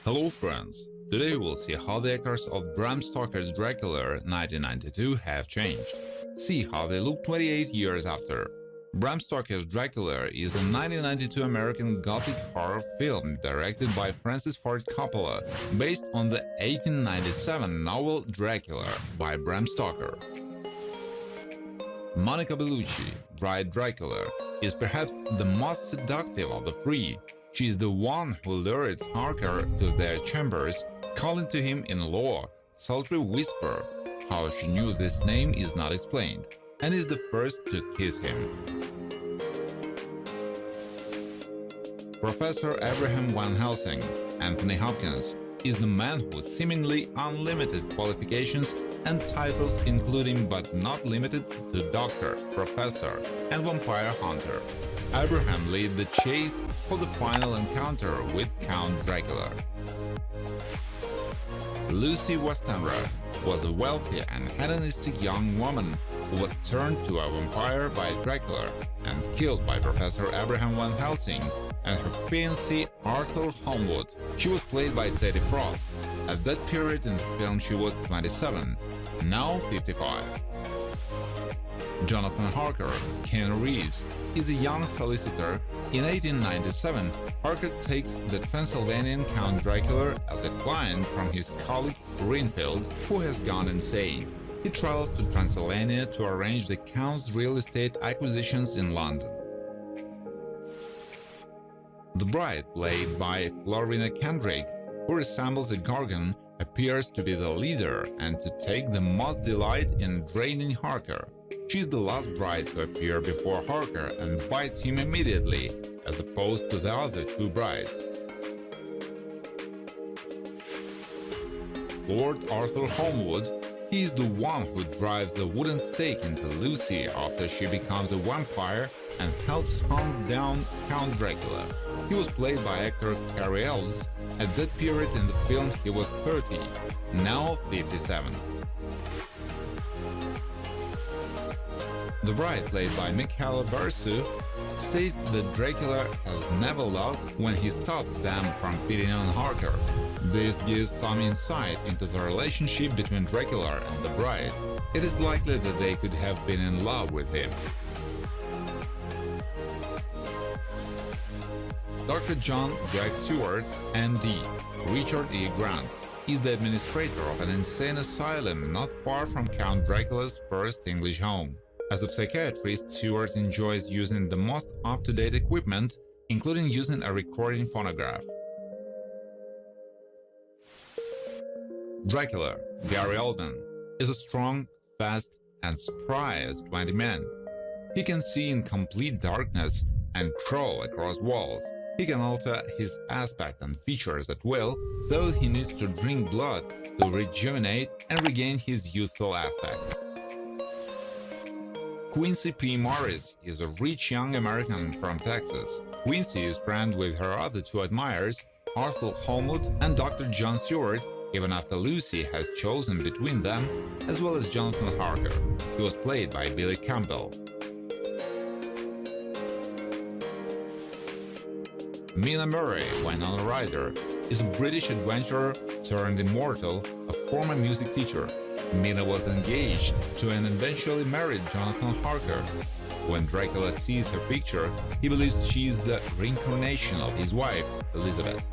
Hello friends, today we'll see how the actors of Bram Stoker's Dracula 1992 have changed. See how they look 28 years after. Bram Stoker's Dracula is a 1992 American gothic horror film directed by Francis Ford Coppola, based on the 1897 novel Dracula by Bram Stoker. Monica Bellucci, Bride Dracula, is perhaps the most seductive of the three. She is the one who lured Harker to their chambers, calling to him in a low, sultry whisper. How she knew this name is not explained, and is the first to kiss him. Professor Abraham Van Helsing, Anthony Hopkins, is the man who seemingly unlimited qualifications and titles, including but not limited to Doctor, Professor, and Vampire Hunter. Abraham led the chase for the final encounter with Count Dracula. Lucy Westenra was a wealthy and hedonistic young woman who was turned to a vampire by Dracula and killed by Professor Abraham Van Helsing and her fiancé Arthur Holmwood. She was played by Sadie Frost. At that period in the film she was 27, now 55. Jonathan Harker, Keanu Reeves, is a young solicitor. In 1897, Harker takes the Transylvanian Count Dracula as a client from his colleague Renfield, who has gone insane. He travels to Transylvania to arrange the Count's real estate acquisitions in London. The bride, played by Florina Kendrick, who resembles a gorgon, appears to be the leader and to take the most delight in draining Harker. She is the last bride to appear before Harker and bites him immediately, as opposed to the other two brides. Lord Arthur Holmwood, he is the one who drives a wooden stake into Lucy after she becomes a vampire and helps hunt down Count Dracula. He was played by actor Gary Oldman. At that period in the film he was 30, now 57. The bride, played by Michaela Barsu, states that Dracula has never loved when he stopped them from feeding on Harker. This gives some insight into the relationship between Dracula and the bride. It is likely that they could have been in love with him. Dr. John Jack Stewart, M.D., Richard E. Grant, is the administrator of an insane asylum not far from Count Dracula's first English home. As a psychiatrist, Stewart enjoys using the most up-to-date equipment, including using a recording phonograph. Dracula, Gary Oldman, is a strong, fast, and spry as 20 men. He can see in complete darkness and crawl across walls. He can alter his aspect and features at will, though he needs to drink blood to rejuvenate and regain his youthful aspect. Quincey P. Morris is a rich young American from Texas. Quincey is friends with her other two admirers, Arthur Holmwood and Dr. John Stewart, even after Lucy has chosen between them, as well as Jonathan Harker. He was played by Billy Campbell. Mina Murray, Winona Ryder, is a British adventurer turned immortal, a former music teacher. Mina was engaged to and eventually married Jonathan Harker. When Dracula sees her picture, he believes she is the reincarnation of his wife, Elizabeth.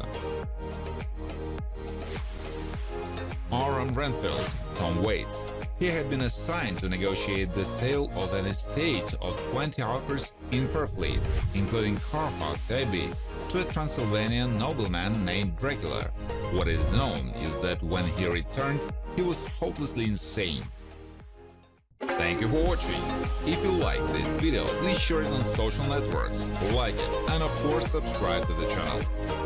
Aaron Renfield, Tom Waits. He had been assigned to negotiate the sale of an estate of 20 acres in Purfleet, including Carfax Abbey, to a Transylvanian nobleman named Dracula. What is known is that when he returned, he was hopelessly insane. Thank you for watching. If you like this video, please share it on social networks, like it, and of course subscribe to the channel.